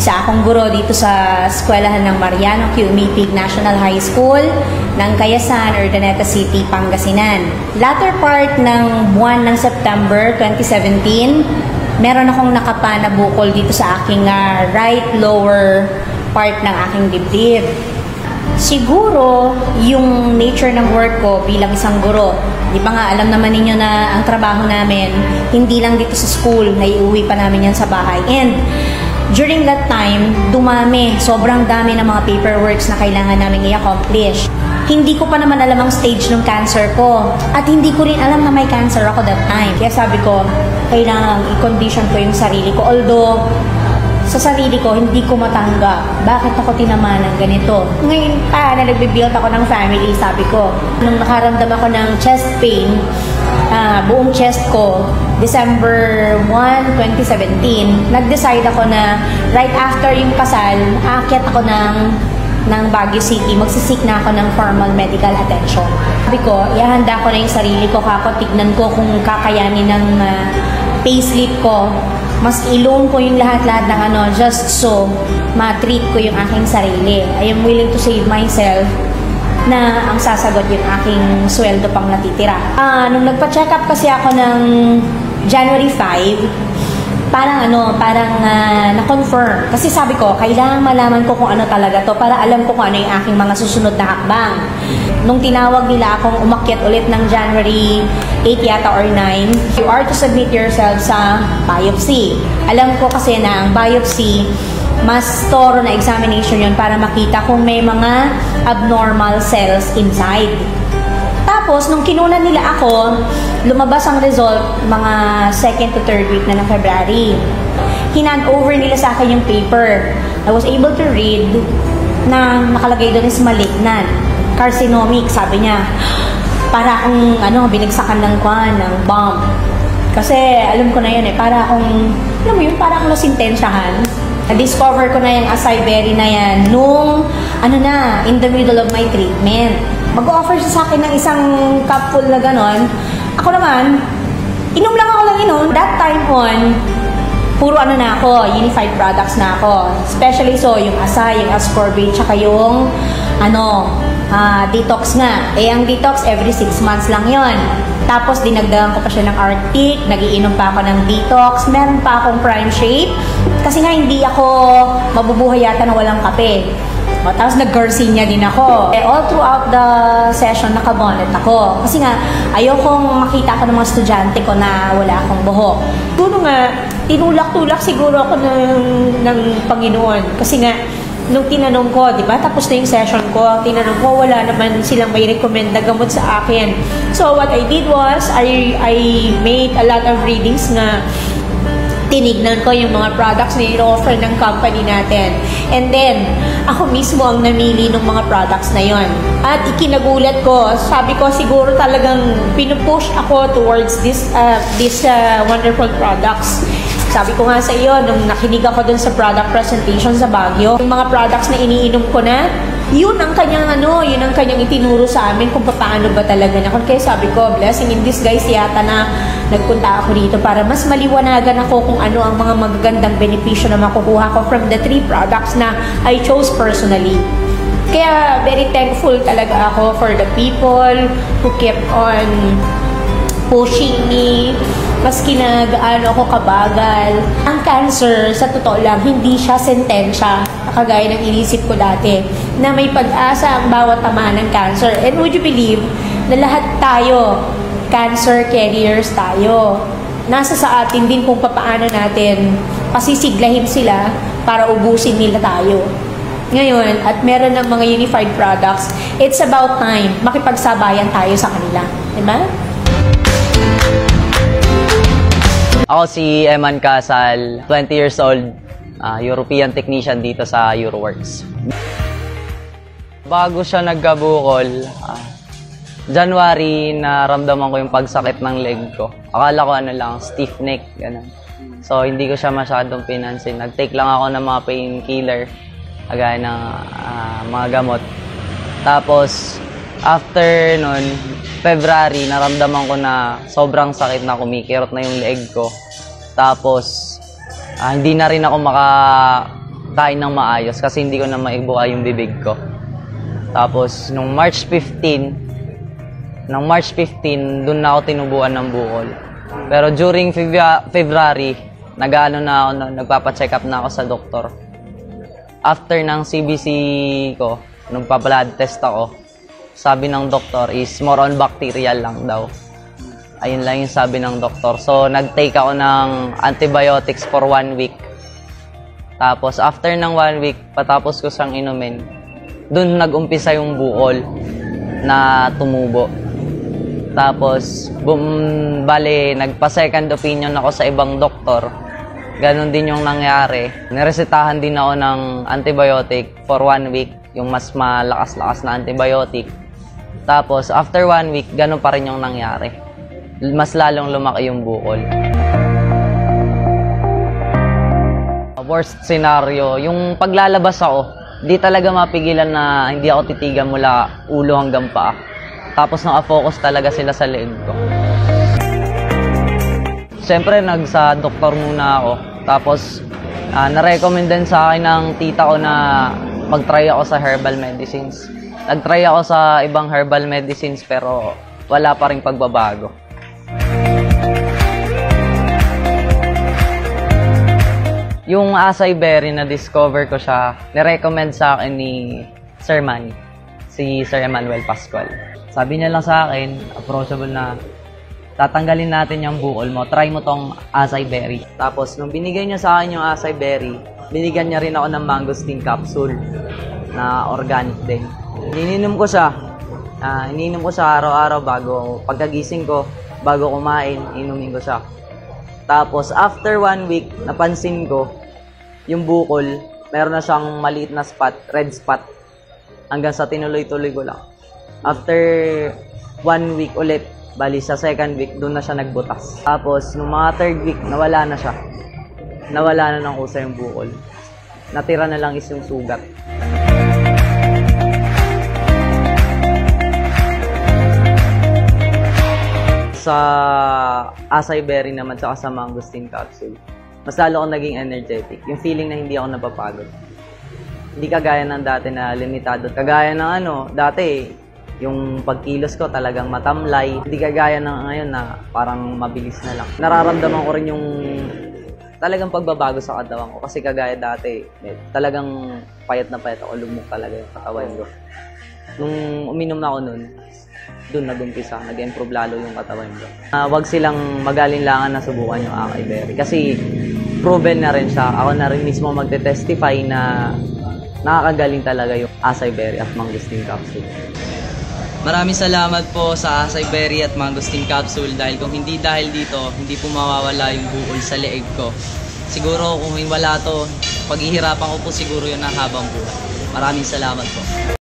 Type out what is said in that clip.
Isa akong guro dito sa eskwelahan ng Mariano Q. Umipig National High School ng Kayasan, Urdaneta City, Pangasinan. Latter part ng buwan ng September 2017, meron akong nakapa na bukol dito sa aking right lower part ng aking dibdib. Siguro, yung nature ng work ko bilang isang guro, di ba nga, alam naman ninyo na ang trabaho namin, hindi lang dito sa school, naiuwi pa namin yan sa bahay. And during that time, dumami, sobrang dami ng mga paperworks na kailangan namin i-accomplish. Hindi ko pa naman alam ang stage ng cancer ko. At hindi ko rin alam na may cancer ako that time. Kaya sabi ko, kailangan i-condition ko yung sarili ko. Although, sa sarili ko, hindi ko matanggap. Bakit ako tinamaan ng ganito? Ngayon pa, na nagbe-build ako ng family, sabi ko, nung nakaramdam ako ng chest pain, buong chest ko, December 1, 2017, nag-decide ako na right after yung kasal, aakyat ako ng Baguio City, magsisik na ako ng formal medical attention. Sabi ko, ihanda ko na yung sarili ko, tignan ko kung kakayanin ng payslip ko. Mas i-loan ko yung lahat-lahat ng just so ma-treat ko yung aking sarili. I am willing to save myself na ang sasagot yung aking sweldo pang natitira. Nung nagpa-check up kasi ako ng January 5, parang na-confirm. Kasi sabi ko, kailangan malaman ko kung ano talaga to para alam ko kung ano yung aking mga susunod na hakbang. Nung tinawag nila akong umakyat ulit ng January 8 yata or 9, you are to submit yourself sa biopsy. Alam ko kasi na ang biopsy, mas thorough na examination yun para makita kung may mga abnormal cells inside. Tapos, nung kinunan nila ako, lumabas ang result mga 2nd to 3rd week na ng February. Hinand over nila sa akin yung paper. I was able to read na nakalagay doon is malignant. Carcinomic, sabi niya. Para akong, binagsakan ng bomb. Kasi, alam ko na yun para akong, alam mo yun, para akong nasintensyahan. Na-discover ko na yung acai berry na yan nung, in the middle of my treatment. Mag-offer siya sa akin ng isang cup full na ganon. Ako naman, inom lang ako ng inom. That time on, puro na ako, unified products na ako. Especially yung acai, yung ascorbate, tsaka yung, detox nga. Ang detox, every 6 months lang yon. Tapos, dinagdagan ko pa siya ng Arctic, nagiinom pa ako ng detox, meron pa akong Prime Shape, kasi nga hindi ako mabubuhay yata na walang kape. Tapos nag-Garcinia din ako. All throughout the session, nakabonet ako. Kasi nga, ayokong makita ko ng mga estudyante ko na wala akong buhok. Siguro nga, tinulak-tulak siguro ako ng Panginoon. Kasi nga, nung tinanong ko, di ba, tapos na yung session ko, tinanong ko, wala naman silang may recommend na gamot sa akin. So, what I did was, I made a lot of readings na tinignan ko yung mga products na i-offer ng company natin. And then, ako mismo ang namili ng mga products na yon. At ikinagulat ko, sabi ko siguro talagang pinupush ako towards this wonderful products. Sabi ko nga sa iyo, nung nakinig ako dun sa product presentation sa Baguio, yung mga products na iniinom ko na, yun ang kanyang itinuro sa amin kung paano ba talaga na. Kaya sabi ko, blessing in disguise yata na nagpunta ako dito para mas maliwanagan ako kung ano ang mga magagandang benepisyo na makukuha ko from the 3 products na I chose personally. Kaya very thankful talaga ako for the people who kept on pushing me, maski na gaano ako kabagal. Ang cancer, sa totoo lang, hindi siya sentensya, kagaya ng inisip ko dati, na may pag-asa ang bawat tama ng cancer. And would you believe na lahat tayo, cancer carriers tayo. Nasa sa atin din kung paano natin pasisiglahin sila para ubusin nila tayo. Ngayon, at meron ng mga unified products, it's about time makipagsabayan tayo sa kanila. Diba? Ako si Eman Casal, 20 years old, European technician dito sa Euroworks. Bago siya nagkabukol, January, naramdaman ko yung pagsakit ng leg ko. Akala ko stiff neck, ganun. So, hindi ko siya masyadong pinansin. Nag-take lang ako ng mga painkiller, agaya ng mga gamot. Tapos, after nun, February, naramdaman ko na sobrang sakit na, kumikirot na yung leg ko. Tapos, hindi na rin ako makain ng maayos kasi hindi ko na maibuka yung bibig ko. Tapos, nung March 15, doon na ako tinubuan ng bukol. Pero during February, nagpapacheck up na ako sa doktor. After ng CBC ko, nung pa-blood test ako, sabi ng doktor is more on bacterial lang daw. Ayun lang yung sabi ng doktor. So, nag-take ako ng antibiotics for 1 week. Tapos, after ng 1 week, patapos ko siyang inumin, doon nag-umpisa yung bukol na tumubo. Tapos, nagpa-second opinion ako sa ibang doktor. Ganon din yung nangyari. Niresetahan din ako ng antibiotic for 1 week, yung mas malakas-lakas na antibiotic. Tapos, after 1 week, ganon pa rin yung nangyari. Mas lalong lumaki yung bukol. Worst scenario, yung paglalabas ako, di talaga mapigilan na hindi ako titigan mula ulo hanggang paa. Tapos naka-focus talaga sila sa leeg ko. Siyempre, sa doktor muna ako. Tapos, na-recommend din sa akin ng tita ko na mag-try ako sa herbal medicines. Nag-try ako sa ibang herbal medicines pero wala pa ring pagbabago. Yung acai berry na discover ko siya, ni-recommend sa akin ni Sir Manny, si Sir Emmanuel Pascual. Sabi niya lang sa akin, approachable na, tatanggalin natin yung bukol mo, try mo tong acai berry. Tapos, nung binigay niya sa akin yung acai berry, binigyan niya rin ako ng mangosteen capsule na organic din. Iniinom ko siya araw-araw pagkagising ko, bago kumain, inumin ko siya. Tapos, after 1 week, napansin ko, yung bukol, meron na siyang maliit na spot, red spot, hanggang sa tinuloy-tuloy ko lang. After 1 week ulit, bali sa second week, doon na siya nagbutas. Tapos, nung mga third week, nawala na siya. Nawala na ng kusa yung bukol. Natira na lang is yung sugat. Sa acai berry naman, saka sa mangosteen capsule, mas lalo akong naging energetic. Yung feeling na hindi ako napapagod. Hindi kagaya ng dati na limitado. Kagaya ng dati, yung pagkilos ko talagang matamlay. Hindi kagaya ng ngayon na parang mabilis na lang. Nararamdaman ko rin yung talagang pagbabago sa katawan ko. Kasi kagaya dati, talagang payat na payat ako. Lumok talaga yung katawan ko. Nung uminom na ako nun, doon nag-umpisa, nag-improve lalo yung katawan ko. Wag silang magalinlangan na subukan yung acai berry. Kasi proven na rin siya. Ako na rin mismo magte-testify na nakakagaling talaga yung acai berry at mangosteen capsule. Maraming salamat po sa acai berry at mangosteen capsule dahil kung hindi dahil dito, hindi po mawawala yung bukol sa leeg ko. Siguro kung wala to, paghihirapan ko po siguro yun ang habang buhay. Maraming salamat po.